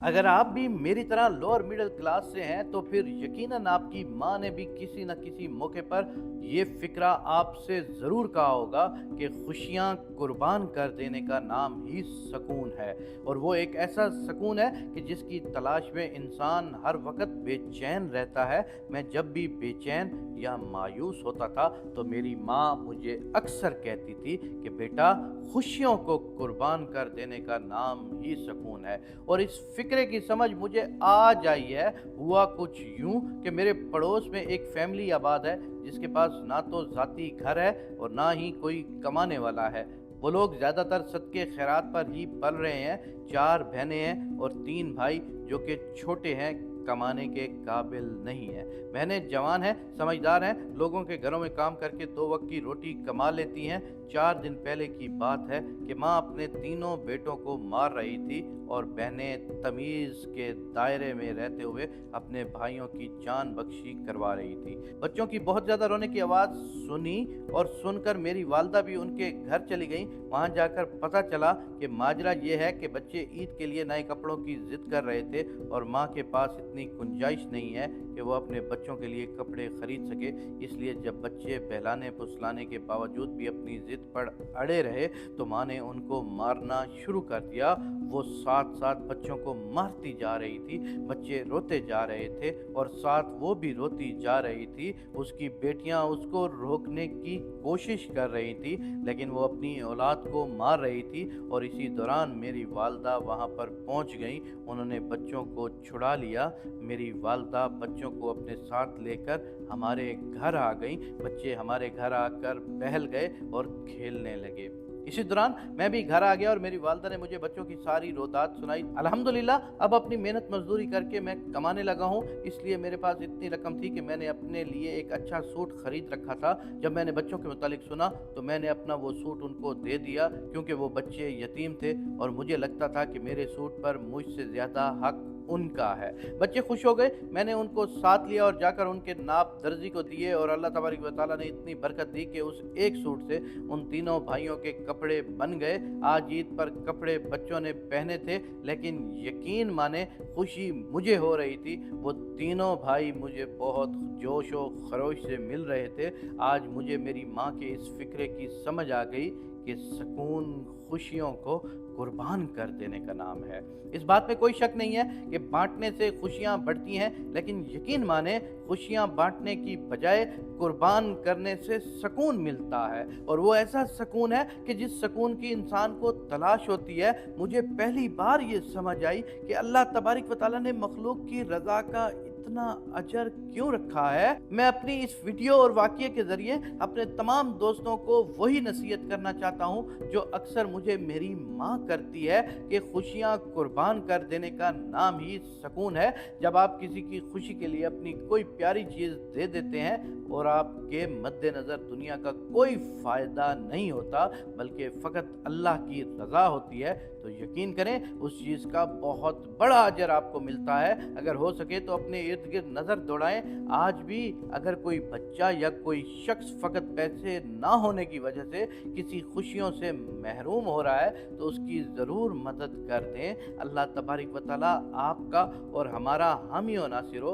अगर आप भी मेरी तरह लोअर मिडिल क्लास से हैं तो फिर यकीनन आपकी माँ ने भी किसी न किसी मौके पर ये फ़िक्रा आपसे ज़रूर कहा होगा कि खुशियाँ कुर्बान कर देने का नाम ही सकून है। और वो एक ऐसा सकून है कि जिसकी तलाश में इंसान हर वक़्त बेचैन रहता है। मैं जब भी बेचैन या मायूस होता था तो मेरी माँ मुझे अक्सर कहती थी कि बेटा, खुशियों को कुर्बान कर देने का नाम ही सकून है। और इस फ़िक्रे की समझ मुझे आज आई है। हुआ कुछ यूँ कि मेरे पड़ोस में एक फ़ैमिली आबाद है जिसके पास ना तो ज़ाती घर है और ना ही कोई कमाने वाला है। वो लोग ज़्यादातर सदके खैरात पर ही पल रहे हैं। 4 बहनें हैं और 3 भाई जो कि छोटे हैं, कमाने के काबिल नहीं हैं। बहनें जवान हैं, समझदार हैं, लोगों के घरों में काम करके 2 वक़्त की रोटी कमा लेती हैं। 4 दिन पहले की बात है कि माँ अपने तीनों बेटों को मार रही थी और बहनें तमीज़ के दायरे में रहते हुए अपने भाइयों की जान बख्शी करवा रही थी। बच्चों की बहुत ज़्यादा रोने की आवाज़ सुनी और सुनकर मेरी वालदा भी उनके घर चली गईं। वहाँ जाकर पता चला कि माजरा ये है कि बच्चे ईद के लिए नए कपड़ों की ज़िद कर रहे थे और माँ के पास इतनी गुंजाइश नहीं है कि वो अपने बच्चों के लिए कपड़े खरीद सके। इसलिए जब बच्चे बहलाने फुसलाने के बावजूद भी अपनी ज़िद पर अड़े रहे तो माँ ने उनको मारना शुरू कर दिया। वो साथ साथ बच्चों को मारती जा रही थी। बच्चे रोते जा रहे थे और साथ वो भी रोती जा रही थी। उसकी बेटियां उसको रोकने की कोशिश कर रही थी लेकिन वो अपनी औलाद को मार रही थी। और इसी दौरान मेरी वालदा वहाँ पर पहुँच गई। उन्होंने बच्चों को छुड़ा लिया। मेरी वालदा बच्चों को अपने साथ लेकर हमारे घर आ गई। बच्चे हमारे घर आकर बहल गए और खेलने लगे। इसी दौरान मैं भी घर आ गया और मेरी वालदा ने मुझे बच्चों की सारी रोदात सुनाई। अल्हम्दुलिल्लाह अब अपनी मेहनत मजदूरी करके मैं कमाने लगा हूँ। इसलिए मेरे पास इतनी रकम थी कि मैंने अपने लिए एक अच्छा सूट खरीद रखा था। जब मैंने बच्चों के मुतालिक सुना तो मैंने अपना वो सूट उनको दे दिया क्योंकि वो बच्चे यतीम थे और मुझे लगता था कि मेरे सूट पर मुझसे ज़्यादा हक उनका है। बच्चे खुश हो गए। मैंने उनको साथ लिया और जाकर उनके नाप दर्जी को दिए और अल्लाह तबारक व तआला ने इतनी बरकत दी कि उस एक सूट से उन तीनों भाइयों के कपड़े बन गए। आज ईद पर कपड़े बच्चों ने पहने थे लेकिन यकीन माने खुशी मुझे हो रही थी। वो तीनों भाई मुझे बहुत जोश व खरोश से मिल रहे थे। आज मुझे मेरी माँ के इस फ़िक्रे की समझ आ गई कि सकून खुशियों को कुर्बान कर देने का नाम है। इस बात में कोई शक नहीं है कि बाँटने से खुशियाँ बढ़ती हैं, लेकिन यकीन माने खुशियाँ बाँटने की बजाय कुर्बान करने से सकून मिलता है। और वो ऐसा सकून है कि जिस सकून की इंसान को तलाश होती है। मुझे पहली बार ये समझ आई कि अल्लाह तबारक व तआला ने मखलूक की रज़ा का इतना अजर क्यों रखा है। मैं अपनी इस वीडियो और वाक़ये के ज़रिए अपने तमाम दोस्तों को वही नसीहत करना चाहता हूँ जो अक्सर मुझे मेरी माँ करती है कि खुशियाँ कुर्बान कर देने का नाम ही सकून है। जब आप किसी की खुशी के लिए अपनी कोई प्यारी चीज़ दे देते हैं और आपके मद्देनज़र दुनिया का कोई फ़ायदा नहीं होता बल्कि फ़कत अल्लाह की रज़ा होती है तो यकीन करें उस चीज़ का बहुत बड़ा अजर आपको मिलता है। अगर हो सके तो अपने इर्द गिर्द नज़र दौड़ाएं। आज भी अगर कोई बच्चा या कोई शख्स फ़कत पैसे ना होने की वजह से किसी खुशियों से महरूम हो रहा है तो उसकी ज़रूर मदद कर दें। अल्लाह तबारक व तआला आपका और हमारा हामी व नासिर हो।